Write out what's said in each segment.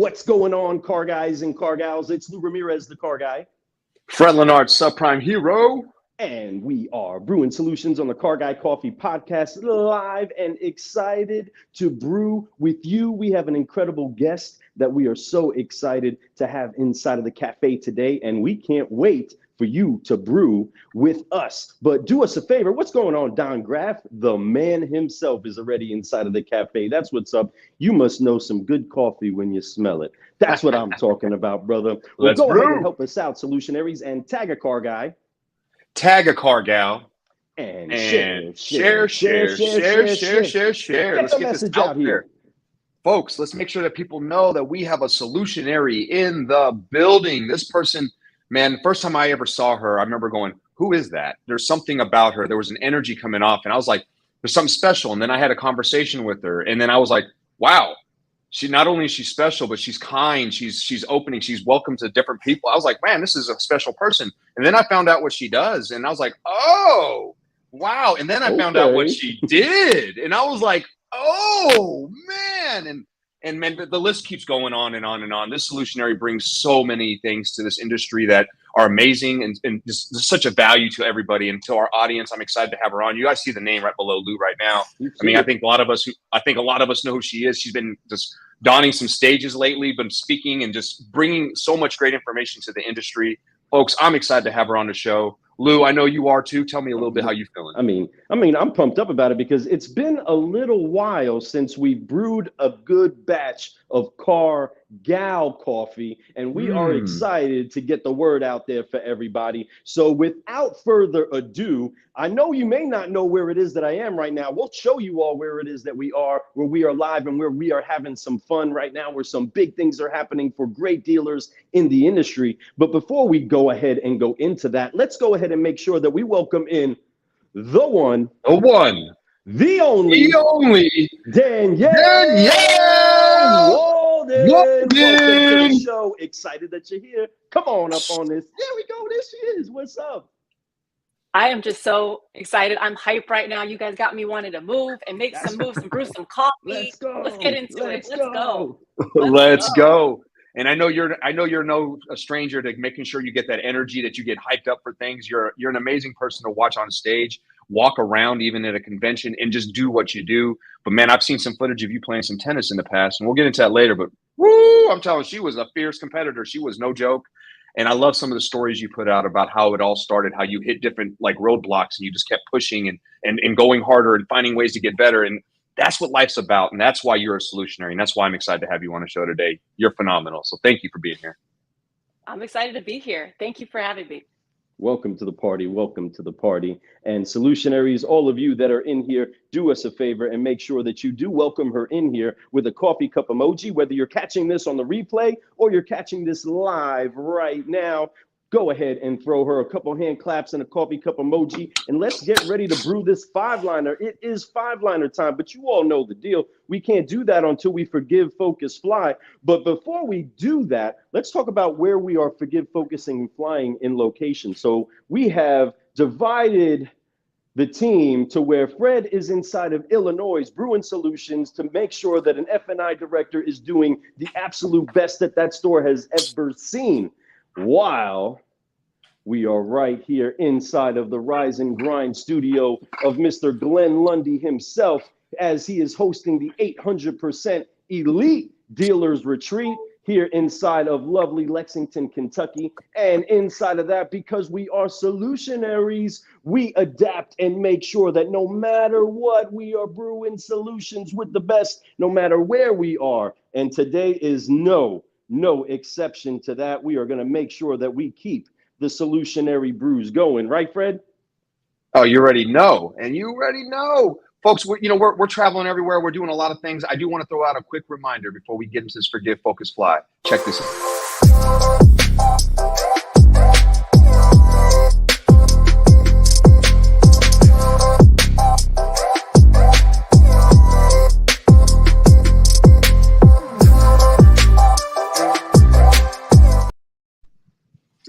What's going on, car guys and car gals? It's Lou Ramirez, the car guy. Fred Leonard, subprime hero. And we are Brewing Solutions on the Car Guy Coffee Podcast, live and excited to brew with you. We have an incredible guest that we are so excited to have inside of the cafe today, and we can't wait for you to brew with us. But do us a favor. What's going on, Don Graff? The man himself is already inside of the cafe. That's what's up. You must know some good coffee when you smell it. That's what I'm talking about, brother. Well, Let's go brew. ahead and help us out, Solutionaries, and tag a car guy. Tag a car gal. And share. Get Let's the get this message out out here. there. Folks, let's make sure that people know that we have a solutionary in the building. This person, man, the first time I ever saw her, I remember going, who is that? There's something about her. There was an energy coming off, and I was like, there's something special. And then I had a conversation with her, and then I was like, wow. She not only is she special, but she's kind. She's opening. She's welcome to different people. I was like, man, this is a special person. And then I found out what she does, and I was like, oh, wow. And then I found out what she did, and I was like, oh man. And man, the list keeps going on and on and on. This solutionary brings so many things to this industry that are amazing and just such a value to everybody and to our audience. I'm excited to have her on. You guys see the name right below Lou right now. I mean, I think a lot of us know who she is. She's been just donning some stages lately, been speaking and just bringing so much great information to the industry. Folks, I'm excited to have her on the show. Lou, I know you are too. Tell me a little bit how you feeling. I mean, I'm pumped up about it because it's been a little while since we brewed a good batch of car gal coffee, and we are excited to get the word out there for everybody. So without further ado, I know you may not know where it is that I am right now. We'll show you all where it is that we are, where we are live and where we are having some fun right now, where some big things are happening for great dealers in the industry. But before we go ahead and go into that, let's go ahead and make sure that we welcome in the one, the only Danielle Walden. Welcome to the show. Excited that you're here. Come on up on this. There we go. There she is. What's up? I am just so excited. I'm hyped right now. You guys got me wanting to move and make some moves and brew some coffee. Let's go. Let's get into it. Let's go. Let's go. And I know you're no stranger to making sure you get that energy, that you get hyped up for things. You're an amazing person to watch on stage, walk around even at a convention, and just do what you do. But man, I've seen some footage of you playing some tennis in the past, and we'll get into that later. But woo, I'm telling you, she was a fierce competitor. She was no joke. And I love some of the stories you put out about how it all started, how you hit different like roadblocks and you just kept pushing and going harder and finding ways to get better. And that's what life's about. And that's why you're a solutionary. And that's why I'm excited to have you on the show today. You're phenomenal. So thank you for being here. I'm excited to be here. Thank you for having me. Welcome to the party. Welcome to the party. And solutionaries, all of you that are in here, do us a favor and make sure that you do welcome her in here with a coffee cup emoji, whether you're catching this on the replay or you're catching this live right now. Go ahead and throw her a couple hand claps and a coffee cup emoji, and let's get ready to brew this five-liner. It is five-liner time, but you all know the deal. We can't do that until we forgive, focus, fly. But before we do that, let's talk about where we are forgive, focusing, and flying in location. So we have divided the team to where Fred is inside of Illinois, Brewing Solutions, to make sure that an F&I director is doing the absolute best that store has ever seen, while we are right here inside of the Rise and Grind studio of Mr. Glenn Lundy himself, as he is hosting the 800% Elite Dealers Retreat here inside of lovely Lexington, Kentucky. And inside of that, because we are solutionaries, we adapt and make sure that no matter what, we are brewing solutions with the best, no matter where we are. And today is no exception to that. We are going to make sure that we keep the solutionary brews going, right, Fred? Oh, you already know. And you already know. Folks, we're traveling everywhere. We're doing a lot of things. I do want to throw out a quick reminder before we get into this Forgive, Focus, Fly. Check this out.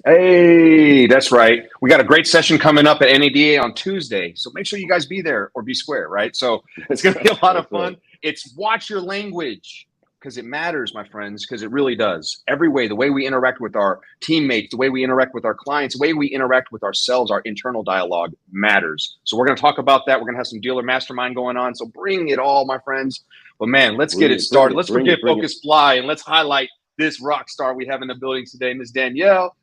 Hey, that's right. We got a great session coming up at NADA on Tuesday. So make sure you guys be there or be square, right? So it's going to be a lot of fun. It's watch your language. because it matters, my friends, because it really does. Every way, the way we interact with our teammates, the way we interact with our clients, the way we interact with ourselves, our internal dialogue matters. So we're going to talk about that. We're going to have some dealer mastermind going on. So bring it all, my friends. But man, let's get it started. Let's forget Focus Fly, and let's highlight this rock star we have in the building today, Miss Danielle.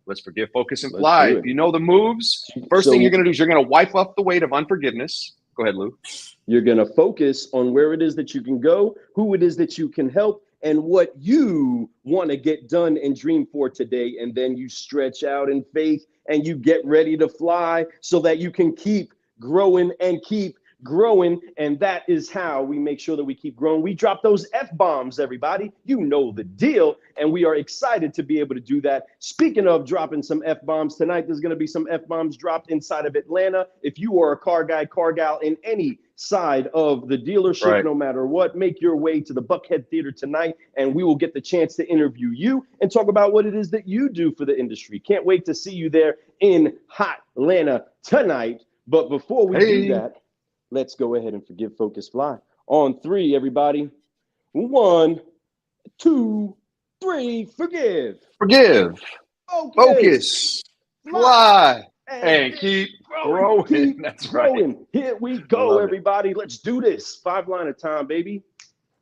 Let's forget Focus and Fly. If you know the moves, first thing you're going to do is you're going to wipe off the weight of unforgiveness. Go ahead, Lou. You're going to focus on where it is that you can go, who it is that you can help, and what you want to get done and dream for today. And then you stretch out in faith and you get ready to fly so that you can keep growing and keep growing. And that is how we make sure that we keep growing. We drop those F-bombs, everybody. You know the deal. And we are excited to be able to do that. Speaking of dropping some F-bombs, tonight there's going to be some F-bombs dropped inside of Atlanta. If you are a car guy, car gal in any side of the dealership, no matter what, make your way to the Buckhead Theater tonight, and we will get the chance to interview you and talk about what it is that you do for the industry. Can't wait to see you there in hot Atlanta tonight. But before we do that, let's go ahead and forgive, focus, fly. On three, everybody. 1, 2, 3. Forgive. Forgive. Focus. Fly. And keep growing. That's right. Here we go, everybody. Let's do this. 5 line at a time, baby.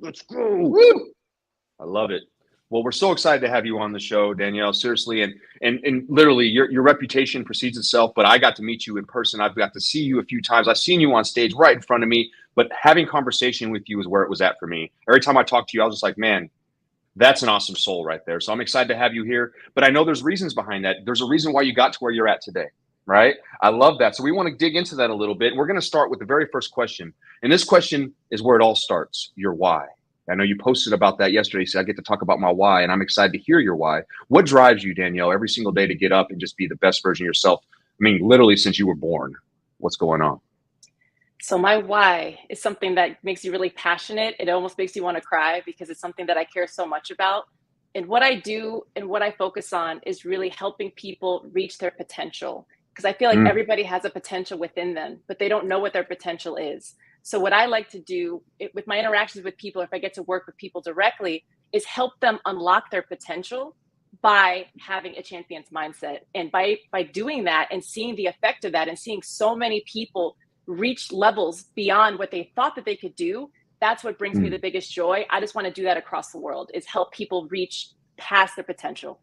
Let's go. Woo. I love it. Well, we're so excited to have you on the show, Danielle. Seriously, and literally, your reputation precedes itself. But I got to meet you in person. I've got to see you a few times. I've seen you on stage right in front of me. But having conversation with you is where it was at for me. Every time I talked to you, I was just like, man, that's an awesome soul right there. So I'm excited to have you here. But I know there's reasons behind that. There's a reason why you got to where you're at today, right? I love that. So we want to dig into that a little bit. We're going to start with the very first question. And this question is where it all starts, your why. I know you posted about that yesterday, so I get to talk about my why, and I'm excited to hear your why. What drives you, Danielle, every single day to get up and just be the best version of yourself? I mean, literally since you were born. What's going on? So my why is something that makes you really passionate. It almost makes you want to cry because it's something that I care so much about. And what I do and what I focus on is really helping people reach their potential. Because I feel like everybody has a potential within them, but they don't know what their potential is. So what I like to do with my interactions with people, if I get to work with people directly, is help them unlock their potential by having a champion's mindset. And by doing that and seeing the effect of that and seeing so many people reach levels beyond what they thought that they could do, that's what brings me the biggest joy. I just want to do that across the world, is help people reach past their potential.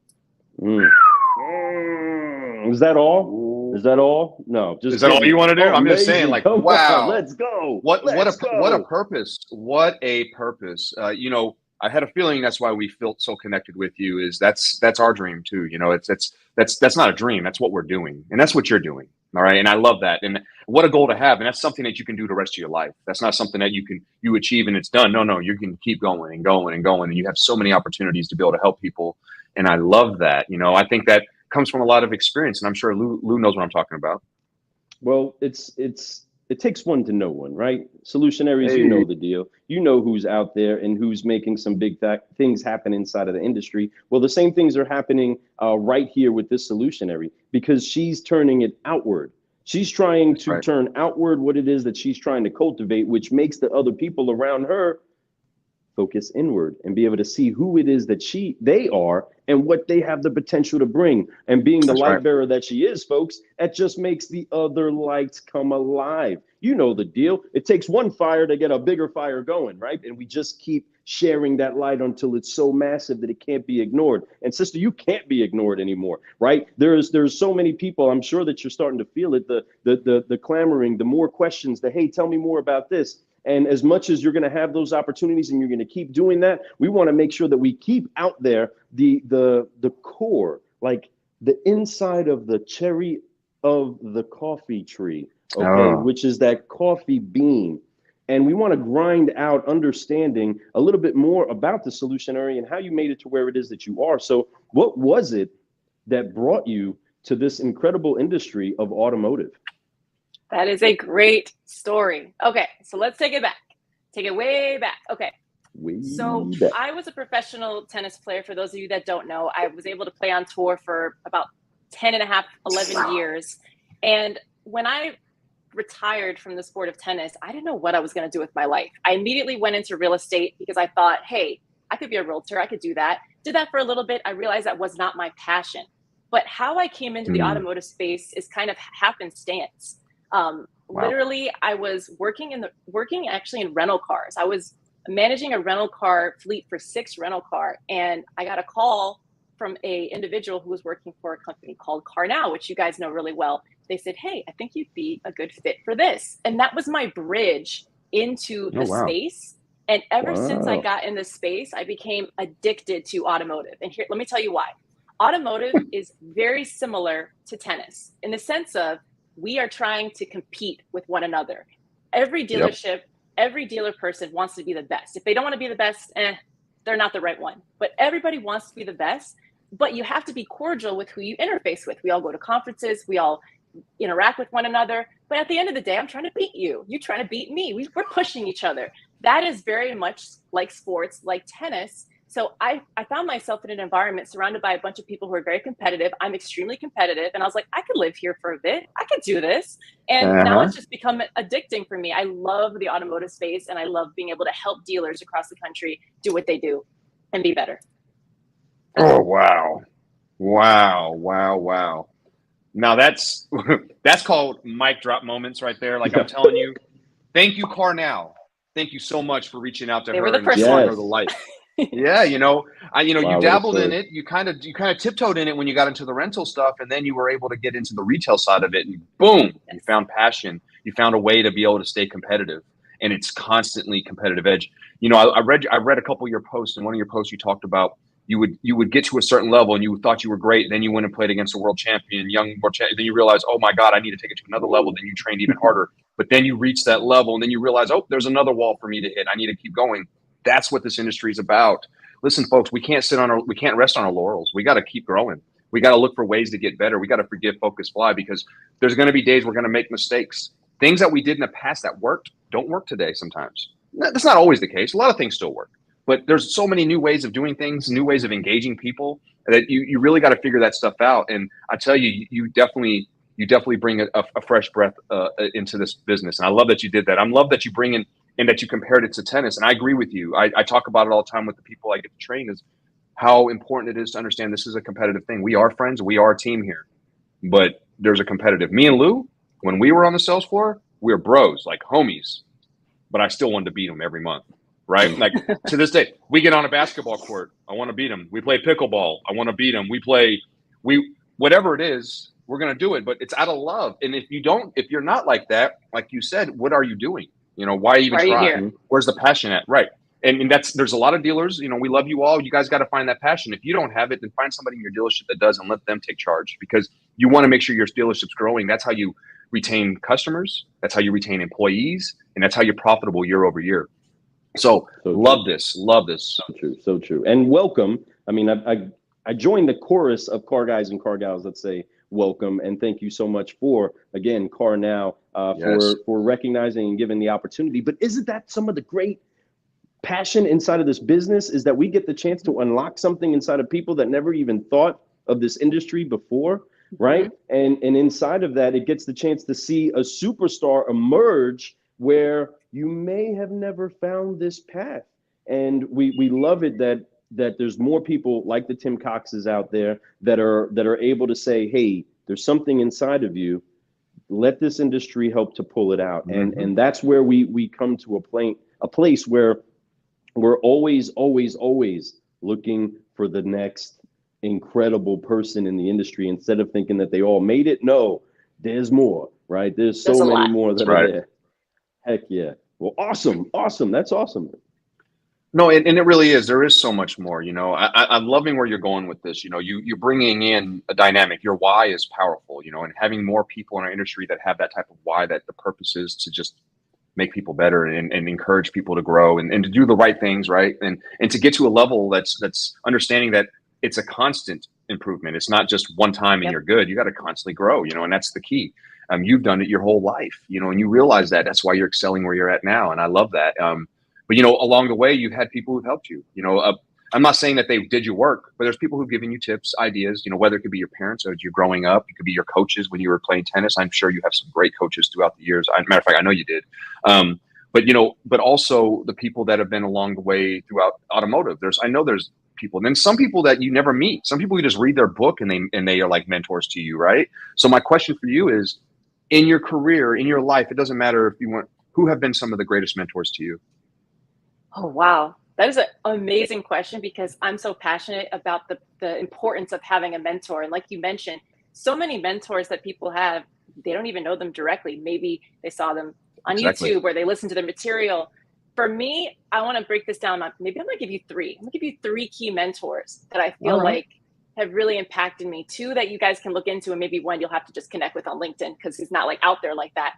Is that all? Is that all? No. Just is that all you want to do? I'm just saying, like, wow. Let's go. What a purpose. What a purpose. You know, I had a feeling that's why we felt so connected with you. Is that's our dream too. You know, that's not a dream. That's what we're doing, and that's what you're doing. All right, and I love that. And what a goal to have. And that's something that you can do the rest of your life. That's not something that you achieve and it's done. No, you can keep going and going and going, and you have so many opportunities to be able to help people. And I love that. You know, I think that comes from a lot of experience, and I'm sure Lou knows what I'm talking about. Well, it takes one to know one, right? Solutionaries, you know the deal. You know who's out there and who's making some big things happen inside of the industry. Well, the same things are happening right here with this solutionary, because she's turning it outward. She's trying to turn outward what it is that she's trying to cultivate, which makes the other people around her focus inward and be able to see who it is that they are and what they have the potential to bring. And being the light bearer that she is, folks, that just makes the other lights come alive. You know the deal. It takes one fire to get a bigger fire going, right? And we just keep sharing that light until it's so massive that it can't be ignored. And sister, you can't be ignored anymore, right? There's so many people. I'm sure that you're starting to feel it, the clamoring, the more questions, the hey, tell me more about this. And as much as you're going to have those opportunities and you're going to keep doing that, we want to make sure that we keep out there the core, like the inside of the cherry of the coffee tree, which is that coffee bean. And we want to grind out understanding a little bit more about the solutionary and how you made it to where it is that you are. So what was it that brought you to this incredible industry of automotive? That is a great story. Okay, so let's take it back. Take it way back. Okay. I was a professional tennis player. For those of you that don't know, I was able to play on tour for about 10 and a half, 11 years. And when I retired from the sport of tennis, I didn't know what I was going to do with my life. I immediately went into real estate because I thought, hey, I could be a realtor. I could do that. Did that for a little bit. I realized that was not my passion. But how I came into the automotive space is kind of happenstance. Wow. Literally, I was working actually in rental cars. I was managing a rental car fleet for 6 rental car, and I got a call from a individual who was working for a company called Car Now, which you guys know really well. They said, "Hey, I think you'd be a good fit for this," and that was my bridge into the space. And ever since I got in this space, I became addicted to automotive. And here, let me tell you why. Automotive is very similar to tennis in the sense of we are trying to compete with one another. Every dealership, every dealer person wants to be the best. If they don't want to be the best, they're not the right one. But everybody wants to be the best, but you have to be cordial with who you interface with. We all go to conferences, we all interact with one another. But at the end of the day, I'm trying to beat you. You're trying to beat me. We're pushing each other. That is very much like sports, like tennis. So I found myself in an environment surrounded by a bunch of people who are very competitive. I'm extremely competitive. And I was like, I could live here for a bit. I could do this. And now it's just become addicting for me. I love the automotive space, and I love being able to help dealers across the country do what they do and be better. Oh, wow. Wow. Now that's called mic drop moments right there. Like I'm telling you, thank you, Car Now. Thank you so much for reaching out to her were the and first showing one. her the light. Yeah, you dabbled in it. You kind of tiptoed in it when you got into the rental stuff, and then you were able to get into the retail side of it, and boom, you found passion. You found a way to be able to stay competitive, and it's constantly competitive edge. I read a couple of your posts, and one of your posts you talked about you would get to a certain level and you thought you were great, then you went and played against a world champion, then you realize, oh my God, I need to take it to another level. Then you trained even harder, but then you reach that level, and then you realize, oh, there's another wall for me to hit. I need to keep going. That's what this industry is about. Listen, folks, we can't rest on our laurels. We got to keep growing. We got to look for ways to get better. We got to forgive, focus, fly, because there's going to be days we're going to make mistakes. Things that we did in the past that worked don't work today sometimes. That's not always the case. A lot of things still work, but there's so many new ways of doing things, new ways of engaging people, that you really got to figure that stuff out. And I tell you, you definitely bring a fresh breath into this business. And I love that you did that. I love that you bring in and that you compared it to tennis. And I agree with you. I talk about it all the time with the people I get to train, is how important it is to understand this is a competitive thing. We are friends. We are a team here, but there's a competitive. Me and Lou, when we were on the sales floor, we were bros, like homies, but I still wanted to beat them every month, right? Like to this day, we get on a basketball court. I want to beat them. We play pickleball. I want to beat them. Whatever it is, we're going to do it, but it's out of love. And if you're not like that, like you said, what are you doing? Why even try? Where's the passion at? Right. And there's a lot of dealers, we love you all. You guys got to find that passion. If you don't have it, then find somebody in your dealership that does and let them take charge, because you want to make sure your dealership's growing. That's how you retain customers. That's how you retain employees. And that's how you're profitable year over year. So love this. So true. And welcome. I mean, I joined the chorus of car guys and car gals that say welcome, and thank you so much for, again, Car Now, for recognizing and giving the opportunity. But isn't that some of the great passion inside of this business, is that we get the chance to unlock something inside of people that never even thought of this industry before, right? And inside of that, it gets the chance to see a superstar emerge where you may have never found this path. And we love it that there's more people like the Tim Coxes out there that are able to say, hey, there's something inside of you. Let this industry help to pull it out. And that's where we come to a place where we're always looking for the next incredible person in the industry, instead of thinking that they all made it. No, there's more, right? There's so many more that are there. Heck yeah. Well, awesome. That's awesome. No, and it really is. There is so much more. I'm loving where you're going with this. You're bringing in a dynamic. Your why is powerful, and having more people in our industry that have that type of why, that the purpose is to just make people better and encourage people to grow and to do the right things, right? And to get to a level that's understanding that it's a constant improvement. It's not just one time and you're good. You got to constantly grow, and that's the key. You've done it your whole life, and you realize that. That's why you're excelling where you're at now. And I love that. But, along the way, you've had people who've helped you. I'm not saying that they did your work, but there's people who've given you tips, ideas, whether it could be your parents or you're growing up. It could be your coaches when you were playing tennis. I'm sure you have some great coaches throughout the years. Matter of fact, I know you did. But but also the people that have been along the way throughout automotive. I know there's people, and then some people that you never meet. Some people you just read their book and they are like mentors to you, right? So my question for you is, in your career, in your life, it doesn't matter if you want, who have been some of the greatest mentors to you? Oh, wow. That is an amazing question because I'm so passionate about the importance of having a mentor. And like you mentioned, so many mentors that people have, they don't even know them directly. Maybe they saw them on Exactly. YouTube or they listen to their material. For me, I want to break this down. Maybe I'm going to give you three. I'm going to give you three key mentors that I feel like have really impacted me. Two that you guys can look into, and maybe one you'll have to just connect with on LinkedIn because he's not like out there like that.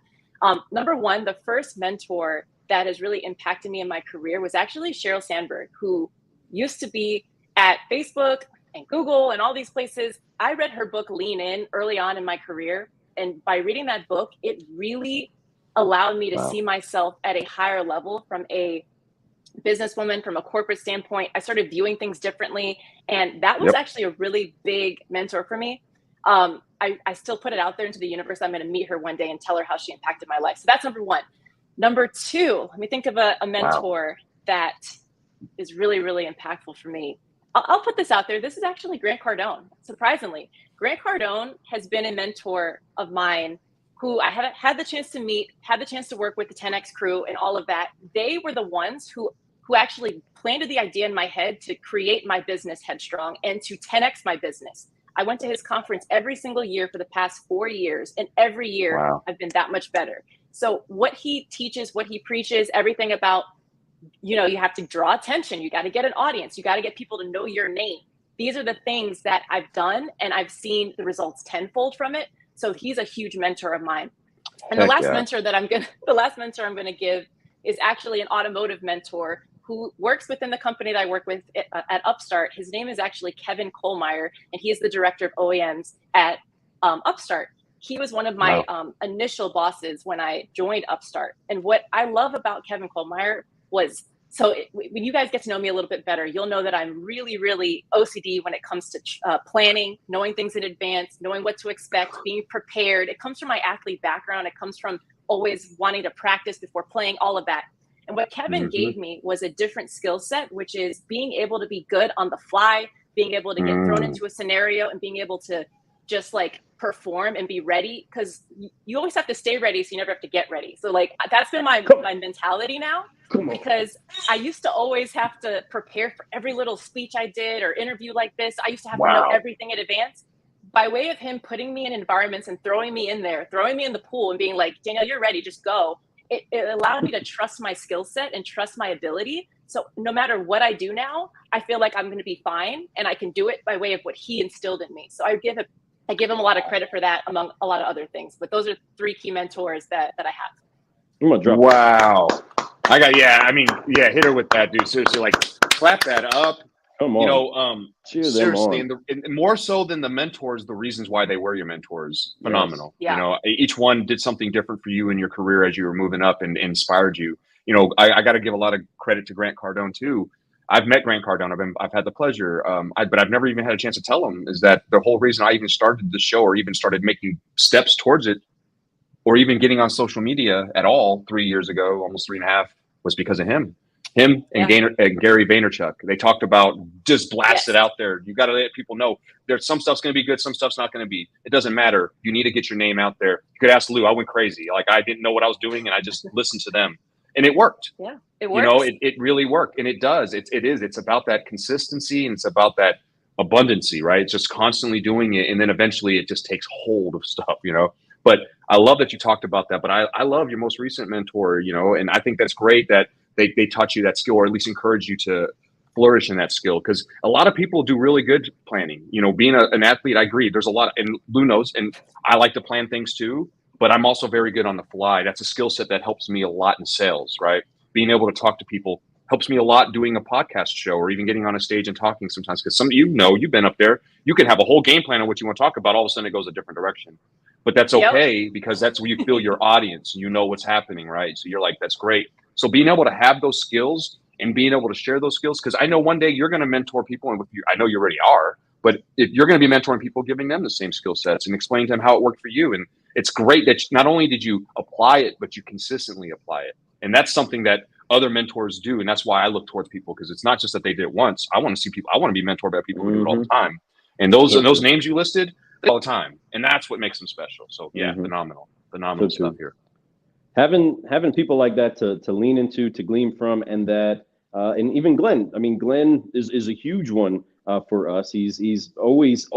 Number one, the first mentor that has really impacted me in my career was actually Sheryl Sandberg, who used to be at Facebook and Google and all these places. I read her book, Lean In, early on in my career. And by reading that book, it really allowed me to see myself at a higher level from a businesswoman, from a corporate standpoint. I started viewing things differently. And that was actually a really big mentor for me. I still put it out there into the universe. I'm going to meet her one day and tell her how she impacted my life. So that's number one. Number two, let me think of a mentor that is really, really impactful for me. I'll put this out there. This is actually Grant Cardone. Surprisingly, Grant Cardone has been a mentor of mine who I haven't had the chance to meet, had the chance to work with the 10X crew and all of that. They were the ones who actually planted the idea in my head to create my business Headstrong and to 10X my business. I went to his conference every single year for the past 4 years, and every year I've been that much better. So what he teaches, what he preaches, everything about, you have to draw attention. You got to get an audience. You got to get people to know your name. These are the things that I've done, and I've seen the results tenfold from it. So he's a huge mentor of mine. And the last mentor I'm going to give is actually an automotive mentor who works within the company that I work with at Upstart. His name is actually Kevin Kohlmeyer, and he is the director of OEMs at Upstart. He was one of my initial bosses when I joined Upstart. And what I love about Kevin Kohlmeyer was, when you guys get to know me a little bit better, you'll know that I'm really, really OCD when it comes to planning, knowing things in advance, knowing what to expect, being prepared. It comes from my athlete background. It comes from always wanting to practice before playing, all of that. And what Kevin gave me was a different skill set, which is being able to be good on the fly, being able to get thrown into a scenario and being able to just like perform and be ready, because you always have to stay ready, so you never have to get ready. So like that's been my mentality now, because I used to always have to prepare for every little speech I did or interview like this. I used to have to know everything in advance. By way of him putting me in environments and throwing me in there, throwing me in the pool and being like, Danielle, you're ready, just go. It allowed me to trust my skill set and trust my ability. So no matter what I do now, I feel like I'm going to be fine, and I can do it by way of what he instilled in me. So I give him a lot of credit for that, among a lot of other things. But those are three key mentors that I have. I'm gonna drop. Wow. Hit her with that, dude. Seriously, like clap that up. Come on. Seriously, and more so than the mentors, the reasons why they were your mentors, phenomenal. Yes. Yeah. Each one did something different for you in your career as you were moving up and inspired you. I got to give a lot of credit to Grant Cardone too. I've met Grant Cardone. I've had the pleasure, but I've never even had a chance to tell him is that the whole reason I even started the show or even started making steps towards it, or even getting on social media at all 3 years ago, almost 3.5, was because of him. Him and Gary Vaynerchuk. They talked about just blast it out there. You got to let people know there's some stuff's going to be good, some stuff's not going to be. It doesn't matter. You need to get your name out there. You could ask Lou. I went crazy. Like I didn't know what I was doing, and I just listened to them, and it worked. Yeah, it works. It really worked, and it does. It's about that consistency, and it's about that abundancy, right? It's just constantly doing it, and then eventually it just takes hold of stuff, But I love that you talked about that. But I love your most recent mentor, and I think that's great that they taught you that skill, or at least encourage you to flourish in that skill. Because a lot of people do really good planning. Being an athlete, I agree. There's a lot, and Lou knows, and I like to plan things too. But I'm also very good on the fly. That's a skill set that helps me a lot in sales, right? Being able to talk to people helps me a lot doing a podcast show or even getting on a stage and talking sometimes. Because some of you've been up there. You can have a whole game plan on what you want to talk about. All of a sudden, it goes a different direction. But that's okay because that's where you feel your audience. You know what's happening, right? So you're like, that's great. So being able to have those skills and being able to share those skills, because I know one day you're going to mentor people, and with you, I know you already are. But if you're going to be mentoring people, giving them the same skill sets and explaining to them how it worked for you. And it's great that not only did you apply it, but you consistently apply it. And that's something that other mentors do. And that's why I look towards people, because it's not just that they did it once. I want to see people, I want to be mentored by people who do it all the time. And those names you listed all the time. And that's what makes them special. So yeah, phenomenal stuff here. Having people like that to lean into, to glean from, and that and even Glenn. I mean, Glenn is a huge one for us. He's always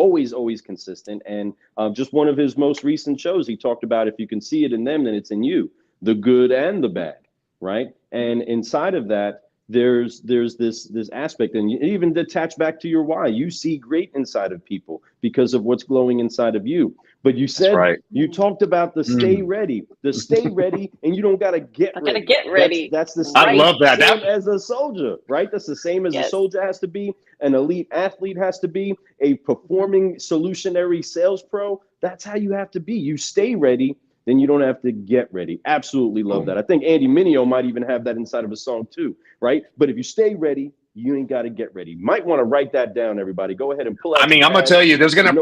consistent, and just one of his most recent shows, he talked about, if you can see it in them, then it's in you, the good and the bad, right? And inside of that, there's this aspect, and you even detach back to your why. You see great inside of people because of what's glowing inside of you. But you said, you talked about the stay ready, and you don't got to get ready. Gotta get ready. That's the same, I love that. Same as a soldier, right? That's the same as a soldier has to be, an elite athlete has to be, a performing solutionary sales pro. That's how you have to be. You stay ready, then you don't have to get ready. Absolutely love that. I think Andy Mineo might even have that inside of a song too, right? But if you stay ready, you ain't got to get ready. Might want to write that down, everybody. Go ahead and pull out. I mean, I'm going to tell you,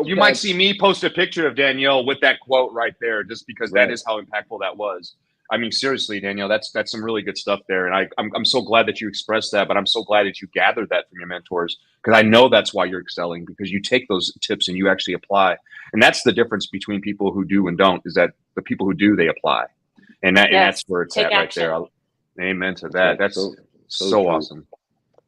you might see me post a picture of Danielle with that quote right there, just because that is how impactful that was. I mean, seriously, Danielle, that's some really good stuff there. And I'm so glad that you expressed that, but I'm so glad that you gathered that from your mentors, because I know that's why you're excelling, because you take those tips and you actually apply. And that's the difference between people who do and don't, is that the people who do, they apply. And that's where it's at right there. Amen to that. That's so awesome.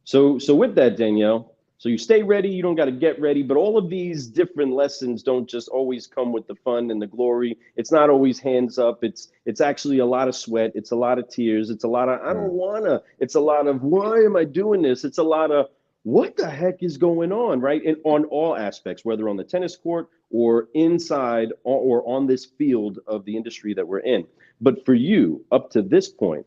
So with that, Danielle, so you stay ready, you don't got to get ready, but all of these different lessons don't just always come with the fun and the glory. It's not always hands up. It's actually a lot of sweat. It's a lot of tears. It's a lot of, I don't wanna. It's a lot of, why am I doing this? It's a lot of, what the heck is going on, right? And on all aspects, whether on the tennis court or inside or on this field of the industry that we're in. But for you, up to this point,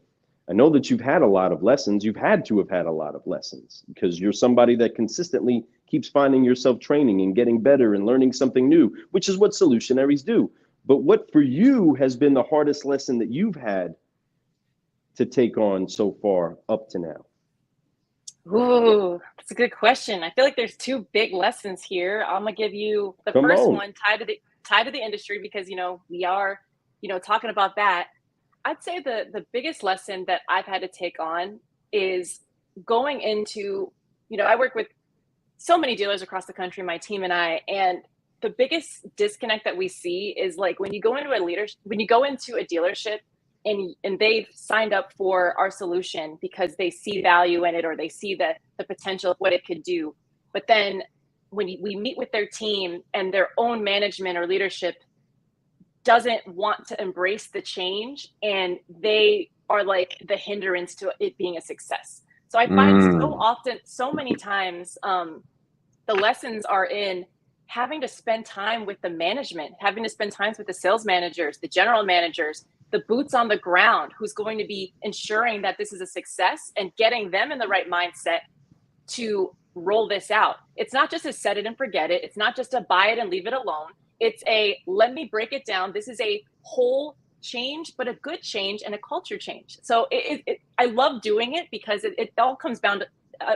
I know that you've had a lot of lessons. You've had to have had a lot of lessons, because you're somebody that consistently keeps finding yourself training and getting better and learning something new, which is what solutionaries do. But what for you has been the hardest lesson that you've had to take on so far up to now? Ooh, that's a good question. I feel like there's two big lessons here. I'm gonna give you the first one tied to the industry, because we are talking about that. I'd say the biggest lesson that I've had to take on is going into, I work with so many dealers across the country, my team and I, and the biggest disconnect that we see is like when you go into a dealership and they've signed up for our solution because they see value in it, or they see the potential of what it could do. But then when we meet with their team and their own management or leadership doesn't want to embrace the change, and they are like the hindrance to it being a success. So I find so many times, the lessons are in having to spend time with the management, having to spend time with the sales managers, the general managers, the boots on the ground, who's going to be ensuring that this is a success and getting them in the right mindset to roll this out. It's not just a set it and forget it. It's not just a buy it and leave it alone. It's let me break it down. This is a whole change, but a good change and a culture change. So I love doing it, because it all comes down to,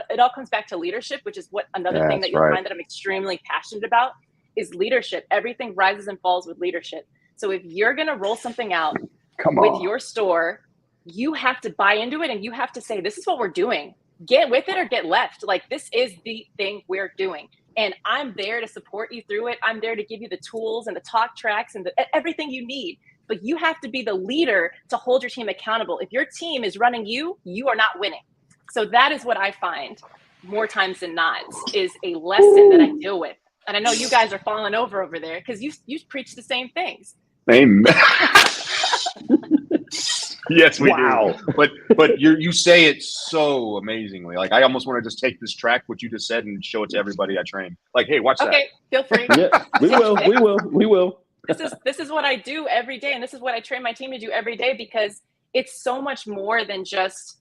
it all comes back to leadership, which is what another thing that you'll find that I'm extremely passionate about is leadership. Everything rises and falls with leadership. So if you're going to roll something out with your store, you have to buy into it, and you have to say, this is what we're doing. Get with it or get left. Like, this is the thing we're doing. And I'm there to support you through it. I'm there to give you the tools and the talk tracks and everything you need. But you have to be the leader to hold your team accountable. If your team is running you, you are not winning. So that is what I find more times than not is a lesson that I deal with. And I know you guys are falling over there, because you preach the same things. Amen. Yes, we do. But you say it so amazingly. Like, I almost want to just take this track, what you just said, and show it to everybody I train. Like, hey, watch that. Okay, feel free. Yeah, we will. This is what I do every day, and this is what I train my team to do every day, because it's so much more than just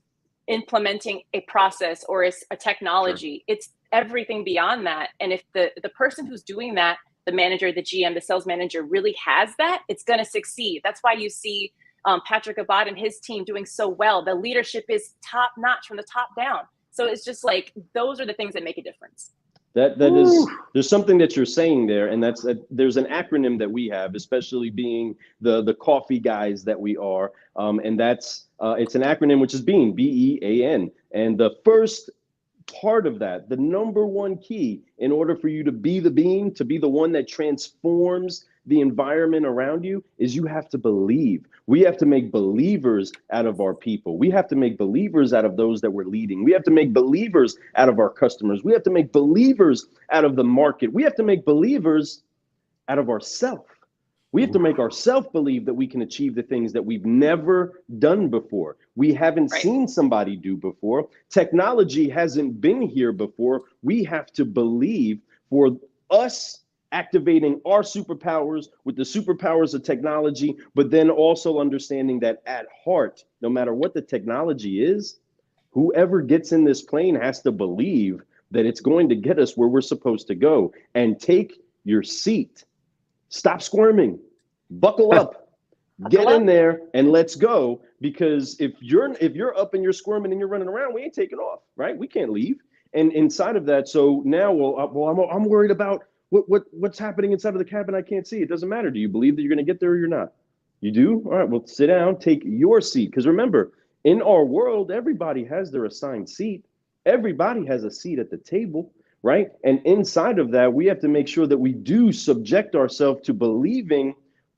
implementing a process or a technology. Sure. It's everything beyond that. And if the person who's doing that, the manager, the GM, the sales manager, really has that, it's going to succeed. That's why you see Patrick Abad and his team doing so well. The leadership is top notch from the top down. So it's just like, those are the things that make a difference. That is, there's something that you're saying there, and that's there's an acronym that we have, especially being the coffee guys that we are, and that's it's an acronym which is BEAN, BEAN, and the first part of that, the number one key in order for you to be the bean, to be the one that transforms the environment around you, is you have to believe. We have to make believers out of our people. We have to make believers out of those that we're leading. We have to make believers out of our customers. We have to make believers out of the market. We have to make believers out of ourselves. We have to make ourselves believe that we can achieve the things that we've never done before. We haven't seen somebody do before. Technology hasn't been here before. We have to believe for us activating our superpowers with the superpowers of technology, but then also understanding that at heart, no matter what the technology is, whoever gets in this plane has to believe that it's going to get us where we're supposed to go. And take your seat. Stop squirming, buckle up, get in there, and let's go. Because if you're up and you're squirming and you're running around, we ain't taking off, right? We can't leave. And inside of that, so now, I'm worried about what's happening inside of the cabin. I can't see. It doesn't matter. Do you believe that you're going to get there or you're not? You do? All right. Well, sit down, take your seat. Because remember, in our world, everybody has their assigned seat. Everybody has a seat at the table. Right. And inside of that, we have to make sure that we do subject ourselves to believing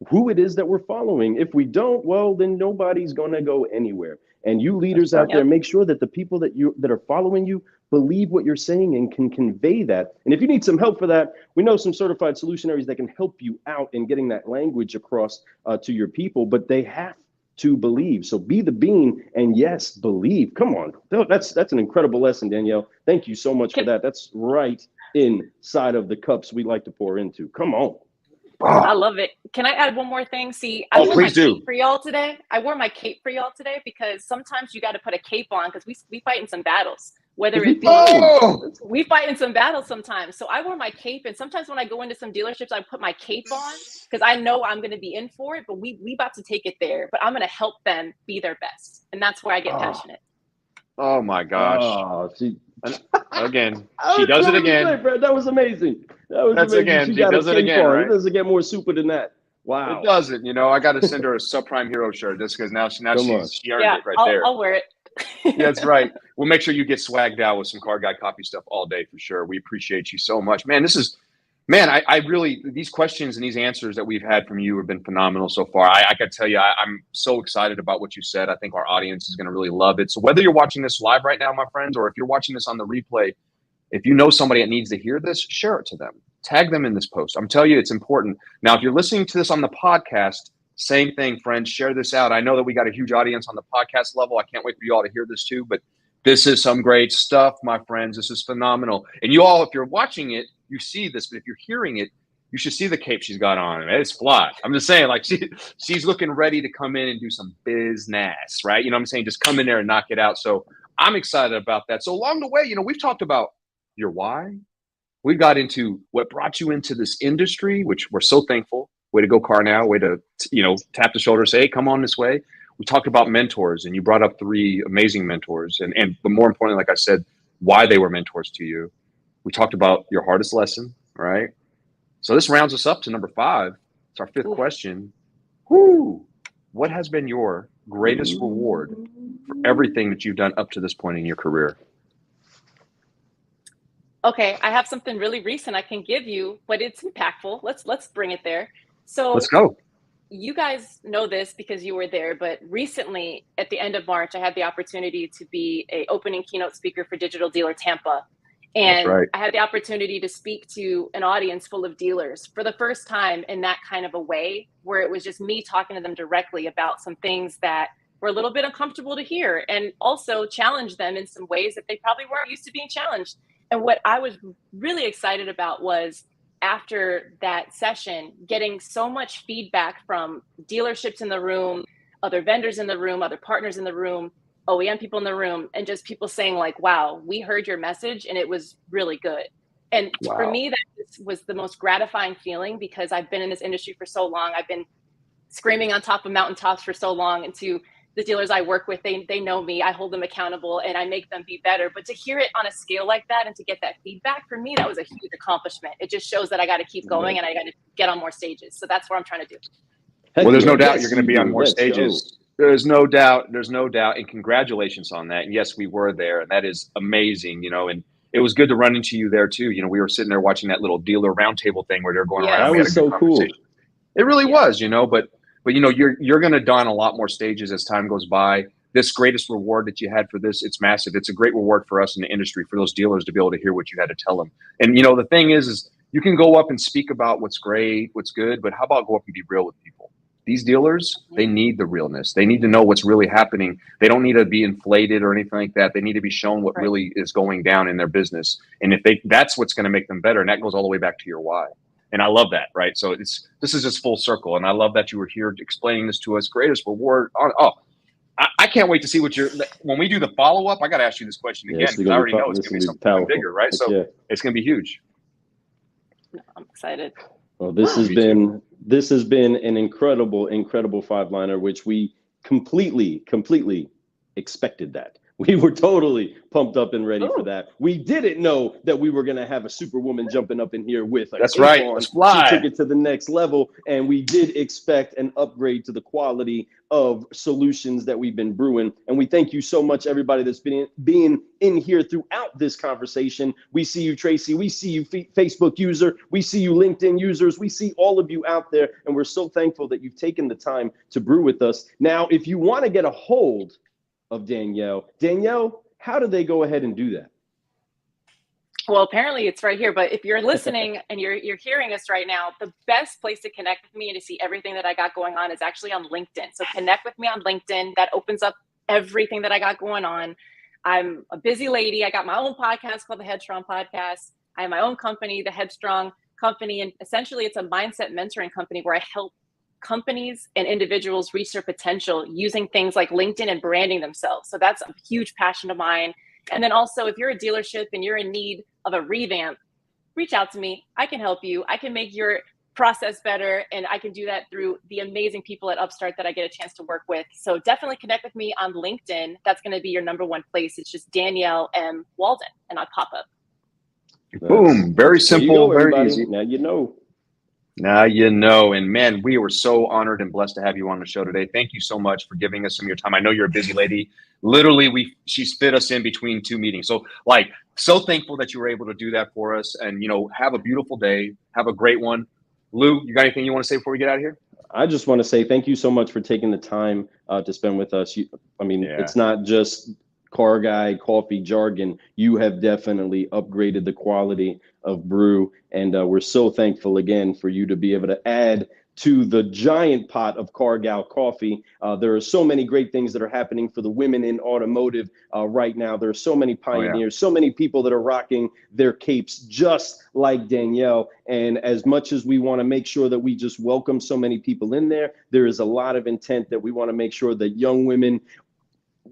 who it is that we're following. If we don't, well, then nobody's going to go anywhere. And you leaders out there, make sure that the people that are following you believe what you're saying and can convey that. And if you need some help for that, we know some certified solutionaries that can help you out in getting that language across to your people, but they have to believe. So be the bean, and yes, believe. Come on. That's an incredible lesson, Danielle. Thank you so much for that. That's right inside of the cups we like to pour into. Come on. I love it. Can I add one more thing? See, I wore my cape for y'all today. I wore my cape for y'all today because sometimes you got to put a cape on because we fight in some battles. Whether it be we fight in some battles sometimes. So I wear my cape, and sometimes when I go into some dealerships, I put my cape on because I know I'm going to be in for it. But we about to take it there. But I'm going to help them be their best, and that's where I get passionate. Oh my gosh! Again, she she does it again. That was amazing. That's amazing. Again. She does it again. Right? It doesn't get more super than that. Wow. It doesn't. You know, I got to send her a Subprime Hero shirt just because now she earned it right there. I'll wear it. Yeah, that's right. We'll make sure you get swagged out with some Car Guy Coffee stuff all day for sure. We appreciate you so much, man. I really, these questions and these answers that we've had from you have been phenomenal so far. I got to tell you, I'm so excited about what you said. I think our audience is going to really love it. So whether you're watching this live right now, my friends, or if you're watching this on the replay, if you know somebody that needs to hear this, share it to them. Tag them in this post. I'm telling you, it's important. Now, if you're listening to this on the podcast, same thing, friends, share this out. I know that we got a huge audience on the podcast level. I can't wait for you all to hear this too, but this is some great stuff, my friends. This is phenomenal. And you all, if you're watching it, you see this, but if you're hearing it, you should see the cape she's got on. It's fly. I'm just saying, like, she's looking ready to come in and do some business, right? You know what I'm saying? Just come in there and knock it out. So I'm excited about that. So along the way, you know, we've talked about your why. We got into what brought you into this industry, which we're so thankful. Way to go, Car Now. Way to, you know, tap the shoulder, say, hey, come on this way. We talked about mentors, and you brought up 3 amazing mentors. But more importantly, like I said, why they were mentors to you. We talked about your hardest lesson, right? So this rounds us up to number 5. It's our 5th question. What has been your greatest reward for everything that you've done up to this point in your career? Okay, I have something really recent I can give you, but it's impactful. Let's bring it there. So let's go. You guys know this because you were there, but recently at the end of March, I had the opportunity to be an opening keynote speaker for Digital Dealer Tampa. And I had the opportunity to speak to an audience full of dealers for the first time in that kind of a way, where it was just me talking to them directly about some things that were a little bit uncomfortable to hear, and also challenge them in some ways that they probably weren't used to being challenged. And what I was really excited about was, after that session, getting so much feedback from dealerships in the room, other vendors in the room, other partners in the room, OEM people in the room, and just people saying like, wow, we heard your message and it was really good. And for me, that was the most gratifying feeling, because I've been in this industry for so long. I've been screaming on top of mountaintops for so long, and to the dealers I work with, they know me, I hold them accountable, and I make them be better. But to hear it on a scale like that and to get that feedback, for me, that was a huge accomplishment. It just shows that I got to keep going and I got to get on more stages. So that's what I'm trying to do. Well, there's no doubt you're going to be on more stages. There's no doubt. There's no doubt. And congratulations on that. And yes, we were there, and that is amazing, you know, and it was good to run into you there too. You know, we were sitting there watching that little dealer roundtable thing where they're going around. That was so cool. It really was, you know, but you know, you're going to don a lot more stages as time goes by. This greatest reward that you had for this, it's massive. It's a great reward for us in the industry, for those dealers to be able to hear what you had to tell them. And, you know, the thing is you can go up and speak about what's great, what's good, but how about go up and be real with people? These dealers, they need the realness. They need to know what's really happening. They don't need to be inflated or anything like that. They need to be shown what really is going down in their business. And if that's what's going to make them better. And that goes all the way back to your why. And I love that, right? So this is just full circle. And I love that you were here explaining this to us. Greatest reward. I can't wait to see when we do the follow-up, I got to ask you this question again, because I already know it's going to be something bigger, right? So it's going to be huge. I'm excited. Well, this has been an incredible five-liner, which we completely expected that. We were totally pumped up and ready for that. We didn't know that we were going to have a superwoman jumping up in here with a That's right. Let's fly. She took it to the next level, and we did expect an upgrade to the quality of solutions that we've been brewing. And we thank you so much, everybody that's been being in here throughout this conversation. We see you, Tracy. We see you, Facebook user. We see you, LinkedIn users. We see all of you out there, and we're so thankful that you've taken the time to brew with us. Now, if you want to get a hold of Danielle, how do they go ahead and do that? Well, apparently it's right here, but if you're listening and you're hearing us right now, the best place to connect with me and to see everything that I got going on is actually on LinkedIn. So connect with me on LinkedIn. That opens up everything that I got going on. I'm a busy lady. I got my own podcast called the Headstrong Podcast. I have my own company, the Headstrong Company, and essentially it's a mindset mentoring company where I help companies and individuals reach their potential using things like LinkedIn and branding themselves. So that's a huge passion of mine. And then also, if you're a dealership and you're in need of a revamp, reach out to me. I can help you. I can make your process better. And I can do that through the amazing people at Upstart that I get a chance to work with. So definitely connect with me on LinkedIn. That's going to be your number one place. It's just Danielle M. Walden, and I'll pop up. Boom. Very simple, very easy. Now you know. Now you know. And man, we were so honored and blessed to have you on the show today. Thank you so much for giving us some of your time. I know you're a busy lady. Literally, she's fit us in between two meetings. So so thankful that you were able to do that for us. And, you know, have a beautiful day. Have a great one. Lou, you got anything you want to say before we get out of here? I just want to say thank you so much for taking the time to spend with us. It's not just car guy coffee jargon. You have definitely upgraded the quality of Brew, and we're so thankful again for you to be able to add to the giant pot of Car Gal coffee. There are so many great things that are happening for the women in automotive right now. There are so many pioneers, so many people that are rocking their capes just like Danielle. And as much as we want to make sure that we just welcome so many people in there, there is a lot of intent that we want to make sure that young women,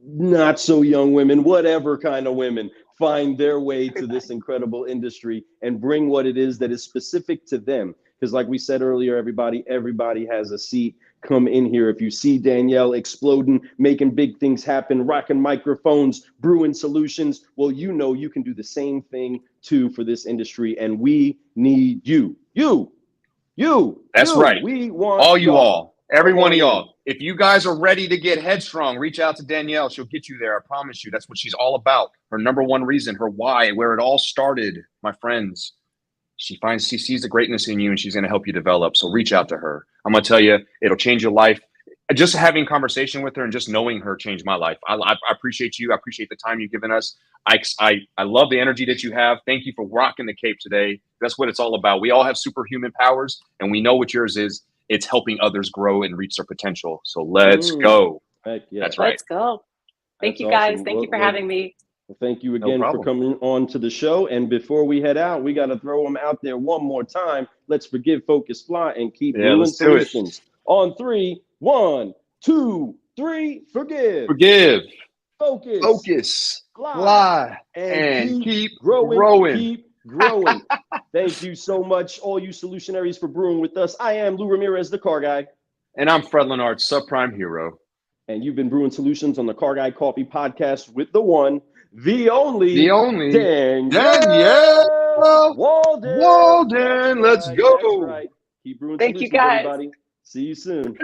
not so young women, whatever kind of women, find their way to this incredible industry and bring what it is that is specific to them. Because like we said earlier, everybody has a seat. Come in here. If you see Danielle exploding, making big things happen, rocking microphones, brewing solutions, well, you know you can do the same thing too for this industry. And we need you. That's right. We want all. Every one of y'all. If you guys are ready to get headstrong, reach out to Danielle. She'll get you there. I promise you. That's what she's all about. Her number one reason, her why, where it all started, my friends. She sees the greatness in you, and she's going to help you develop. So reach out to her. I'm going to tell you, it'll change your life. Just having conversation with her and just knowing her changed my life. I appreciate you. I appreciate the time you've given us. I love the energy that you have. Thank you for rocking the cape today. That's what it's all about. We all have superhuman powers, and we know what yours is. It's helping others grow and reach their potential. So let's go. Heck yeah. That's right. Let's go. Thank you, guys. Thank you for having me. Well, thank you again for coming on to the show. And before we head out, we got to throw them out there one more time. Let's forgive, focus, fly, and keep brewing solutions. On 3, 1, 2, 3, forgive. Focus. Fly. And keep growing. Keep growing. Thank you so much, all you solutionaries, for brewing with us. I am Lou Ramirez, the car guy. And I'm Fred Leonard, subprime hero. And you've been brewing solutions on the Car Guy Coffee podcast with the one, the only Danielle Walden. Walden. Let's go. That's right. Keep brewing Thank you, solutions, guys. everybody. See you soon.